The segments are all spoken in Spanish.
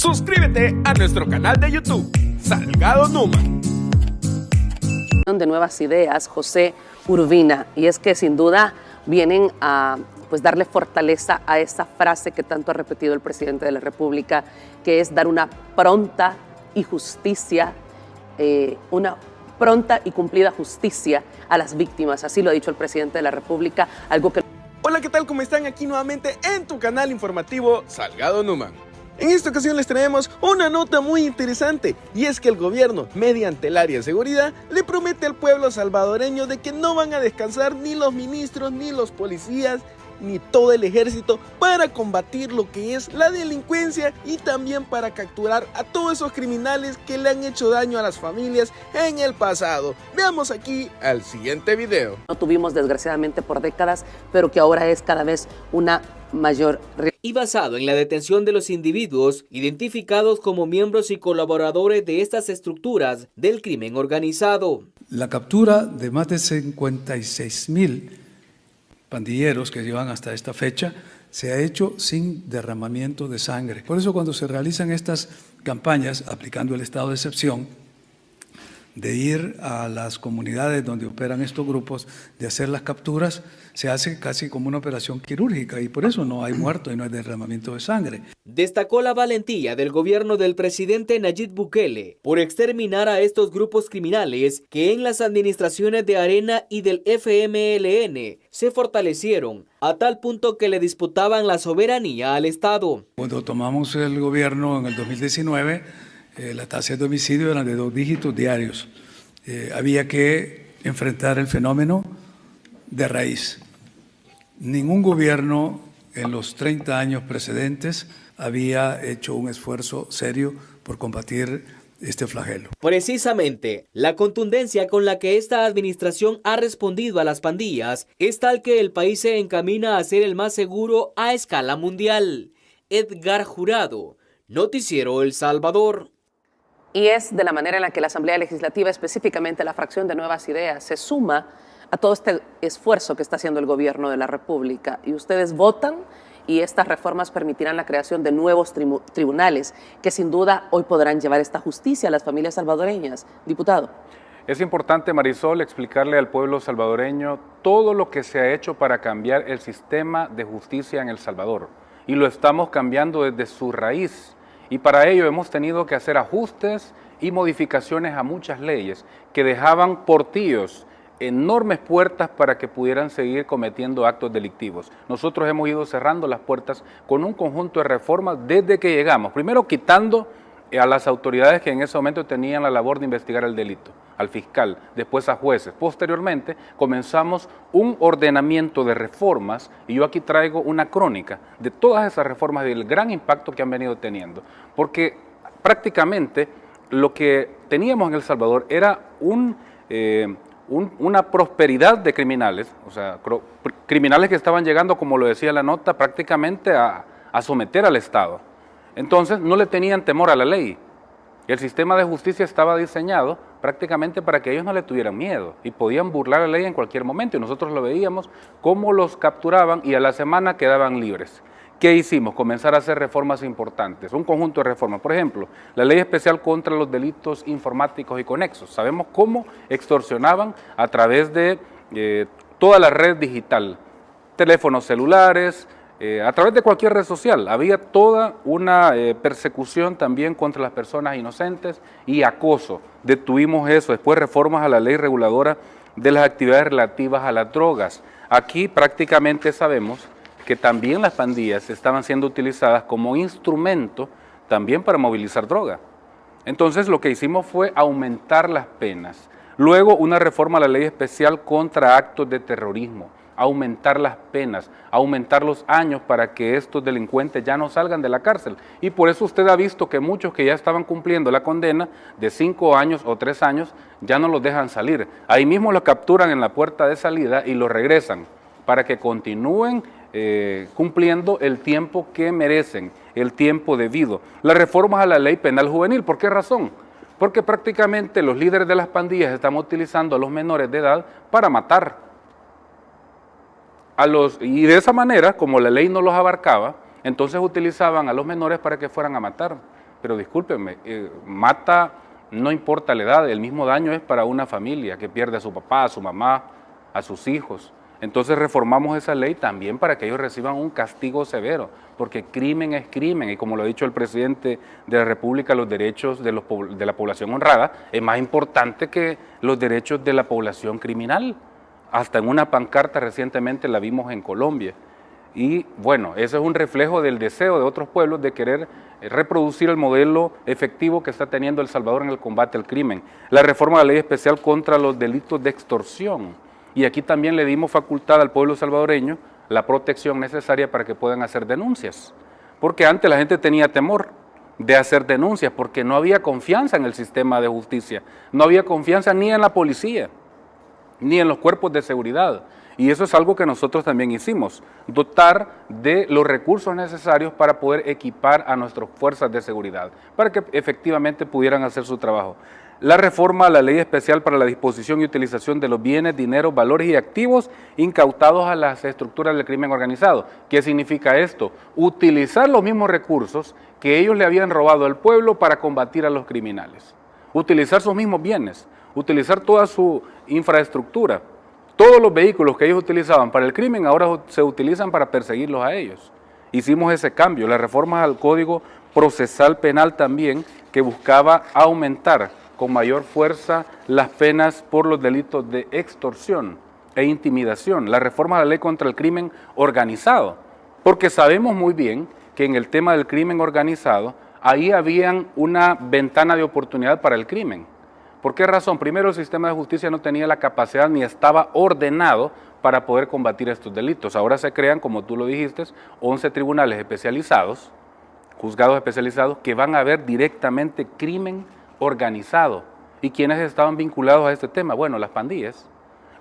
Suscríbete a nuestro canal de YouTube, Salgado Numa. De Nuevas Ideas, José Urbina, y es que sin duda vienen a darle fortaleza a esa frase que tanto ha repetido el presidente de la República, que es dar una pronta y cumplida justicia a las víctimas. Así lo ha dicho el presidente de la República, algo que... Hola, ¿qué tal? ¿Cómo están? Aquí nuevamente en tu canal informativo Salgado Numa. En esta ocasión les traemos una nota muy interesante, y es que el gobierno, mediante el área de seguridad, le promete al pueblo salvadoreño de que no van a descansar ni los ministros, ni los policías, ni todo el ejército para combatir lo que es la delincuencia y también para capturar a todos esos criminales que le han hecho daño a las familias en el pasado. Veamos aquí al siguiente video. No tuvimos desgraciadamente por décadas, pero que ahora es cada vez una mayor realidad. Y basado en la detención de los individuos identificados como miembros y colaboradores de estas estructuras del crimen organizado. La captura de más de 56,000 pandilleros que llevan hasta esta fecha se ha hecho sin derramamiento de sangre. Por eso cuando se realizan estas campañas, aplicando el estado de excepción, de ir a las comunidades donde operan estos grupos, de hacer las capturas, se hace casi como una operación quirúrgica y por eso no hay muertos y no hay derramamiento de sangre. Destacó la valentía del gobierno del presidente Nayib Bukele por exterminar a estos grupos criminales que en las administraciones de Arena y del FMLN se fortalecieron a tal punto que le disputaban la soberanía al Estado. Cuando tomamos el gobierno en el 2019, las tasas de homicidio eran de 2 dígitos diarios. Había que enfrentar el fenómeno de raíz. Ningún gobierno en los 30 años precedentes había hecho un esfuerzo serio por combatir este flagelo. Precisamente, la contundencia con la que esta administración ha respondido a las pandillas es tal que el país se encamina a ser el más seguro a escala mundial. Edgar Jurado, Noticiero El Salvador. Y es de la manera en la que la Asamblea Legislativa, específicamente la fracción de Nuevas Ideas, se suma a todo este esfuerzo que está haciendo el gobierno de la República. Y ustedes votan y estas reformas permitirán la creación de nuevos tribunales que sin duda hoy podrán llevar esta justicia a las familias salvadoreñas. Diputado. Es importante, Marisol, explicarle al pueblo salvadoreño todo lo que se ha hecho para cambiar el sistema de justicia en El Salvador. Y lo estamos cambiando desde su raíz. Y para ello hemos tenido que hacer ajustes y modificaciones a muchas leyes que dejaban portillos, enormes puertas para que pudieran seguir cometiendo actos delictivos. Nosotros hemos ido cerrando las puertas con un conjunto de reformas desde que llegamos. Primero quitando a las autoridades que en ese momento tenían la labor de investigar el delito, al fiscal, después a jueces. Posteriormente comenzamos un ordenamiento de reformas y yo aquí traigo una crónica de todas esas reformas y del gran impacto que han venido teniendo. Porque prácticamente lo que teníamos en El Salvador era una prosperidad de criminales, o sea, criminales que estaban llegando, como lo decía la nota, prácticamente a someter al Estado. Entonces no le tenían temor a la ley. El sistema de justicia estaba diseñado prácticamente para que ellos no le tuvieran miedo y podían burlar la ley en cualquier momento y nosotros lo veíamos cómo los capturaban y a la semana quedaban libres. ¿Qué hicimos? Comenzar a hacer reformas importantes, un conjunto de reformas. Por ejemplo, la ley especial contra los delitos informáticos y conexos. Sabemos cómo extorsionaban a través de toda la red digital, teléfonos celulares, a través de cualquier red social. Había toda una persecución también contra las personas inocentes y acoso. Detuvimos eso. Después reformas a la ley reguladora de las actividades relativas a las drogas. Aquí prácticamente sabemos que también las pandillas estaban siendo utilizadas como instrumento también para movilizar droga. Entonces lo que hicimos fue aumentar las penas. Luego una reforma a la ley especial contra actos de terrorismo, aumentar las penas, aumentar los años para que estos delincuentes ya no salgan de la cárcel. Y por eso usted ha visto que muchos que ya estaban cumpliendo la condena de 5 años o 3 años, ya no los dejan salir. Ahí mismo los capturan en la puerta de salida y los regresan para que continúen cumpliendo el tiempo que merecen, el tiempo debido. Las reformas a la ley penal juvenil, ¿por qué razón? Porque prácticamente los líderes de las pandillas están utilizando a los menores de edad para matar. Y de esa manera, como la ley no los abarcaba, entonces utilizaban a los menores para que fueran a matar. pero discúlpenme, mata, no importa la edad, el mismo daño es para una familia que pierde a su papá, a su mamá, a sus hijos. Entonces reformamos esa ley también para que ellos reciban un castigo severo, porque crimen es crimen, y como lo ha dicho el presidente de la República, los derechos de la población honrada es más importante que los derechos de la población criminal. Hasta en una pancarta recientemente la vimos en Colombia. Y bueno, eso es un reflejo del deseo de otros pueblos de querer reproducir el modelo efectivo que está teniendo El Salvador en el combate al crimen. La reforma de la ley especial contra los delitos de extorsión. Y aquí también le dimos facultad al pueblo salvadoreño la protección necesaria para que puedan hacer denuncias. Porque antes la gente tenía temor de hacer denuncias porque no había confianza en el sistema de justicia, no había confianza ni en la policía, ni en los cuerpos de seguridad. Y eso es algo que nosotros también hicimos, dotar de los recursos necesarios para poder equipar a nuestras fuerzas de seguridad, para que efectivamente pudieran hacer su trabajo. La reforma a la Ley Especial para la Disposición y Utilización de los Bienes, Dinero, Valores y Activos incautados a las estructuras del crimen organizado. ¿Qué significa esto? Utilizar los mismos recursos que ellos le habían robado al pueblo para combatir a los criminales. Utilizar sus mismos bienes, utilizar toda su infraestructura. Todos los vehículos que ellos utilizaban para el crimen ahora se utilizan para perseguirlos a ellos. Hicimos ese cambio, la reforma al Código Procesal Penal también, que buscaba aumentar con mayor fuerza las penas por los delitos de extorsión e intimidación, la reforma a la ley contra el crimen organizado, porque sabemos muy bien que en el tema del crimen organizado, ahí habían una ventana de oportunidad para el crimen. ¿Por qué razón? Primero, el sistema de justicia no tenía la capacidad ni estaba ordenado para poder combatir estos delitos. Ahora se crean, como tú lo dijiste, 11 tribunales especializados, juzgados especializados, que van a ver directamente crimen organizado. ¿Y quiénes estaban vinculados a este tema? Bueno, las pandillas,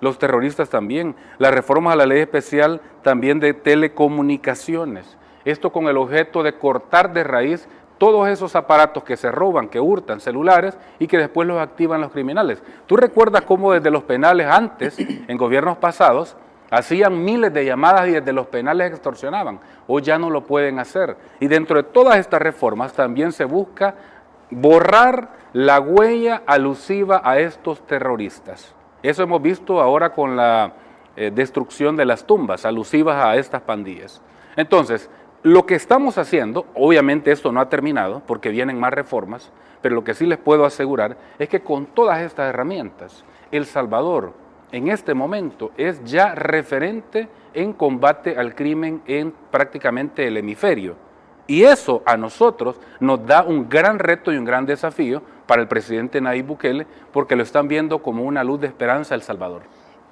los terroristas también, las reformas a la ley especial también de telecomunicaciones. Esto con el objeto de cortar de raíz todos esos aparatos que se roban, que hurtan celulares y que después los activan los criminales. ¿Tú recuerdas cómo desde los penales antes, en gobiernos pasados, hacían miles de llamadas y desde los penales extorsionaban? Hoy ya no lo pueden hacer. Y dentro de todas estas reformas también se busca borrar la huella alusiva a estos terroristas. Eso hemos visto ahora con la destrucción de las tumbas alusivas a estas pandillas. Entonces, lo que estamos haciendo, obviamente esto no ha terminado porque vienen más reformas, pero lo que sí les puedo asegurar es que con todas estas herramientas, El Salvador en este momento es ya referente en combate al crimen en prácticamente el hemisferio. Y eso a nosotros nos da un gran reto y un gran desafío para el presidente Nayib Bukele, porque lo están viendo como una luz de esperanza El Salvador.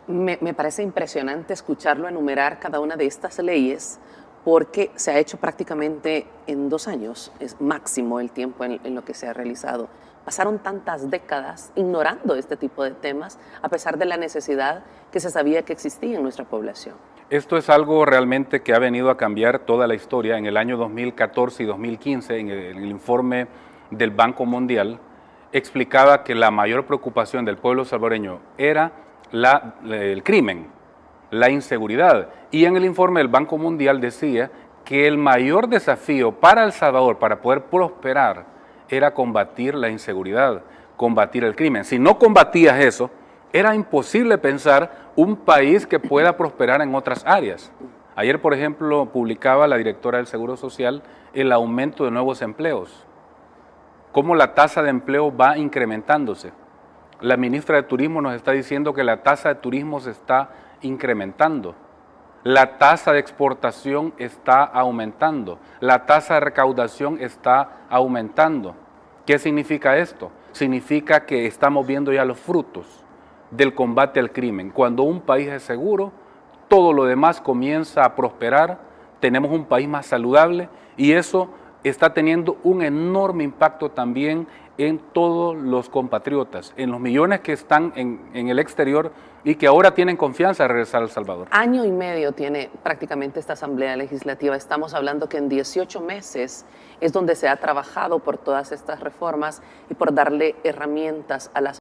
Me parece impresionante escucharlo enumerar cada una de estas leyes, porque se ha hecho prácticamente en 2 años, es máximo el tiempo en lo que se ha realizado. Pasaron tantas décadas ignorando este tipo de temas, a pesar de la necesidad que se sabía que existía en nuestra población. Esto es algo realmente que ha venido a cambiar toda la historia. En el año 2014 y 2015, en el informe del Banco Mundial, explicaba que la mayor preocupación del pueblo salvadoreño era el crimen, la inseguridad. Y en el informe del Banco Mundial decía que el mayor desafío para El Salvador, para poder prosperar, era combatir la inseguridad, combatir el crimen. Si no combatías eso, era imposible pensar un país que pueda prosperar en otras áreas. Ayer, por ejemplo, publicaba la directora del Seguro Social el aumento de nuevos empleos, cómo la tasa de empleo va incrementándose. La ministra de Turismo nos está diciendo que la tasa de turismo se está incrementando, la tasa de exportación está aumentando, la tasa de recaudación está aumentando. ¿Qué significa esto? Significa que estamos viendo ya los frutos del combate al crimen. Cuando un país es seguro, todo lo demás comienza a prosperar, tenemos un país más saludable y eso está teniendo un enorme impacto también en todos los compatriotas, en los millones que están en el exterior y que ahora tienen confianza de regresar a El Salvador. Año y medio tiene prácticamente esta Asamblea Legislativa. Estamos hablando que en 18 meses es donde se ha trabajado por todas estas reformas y por darle herramientas a las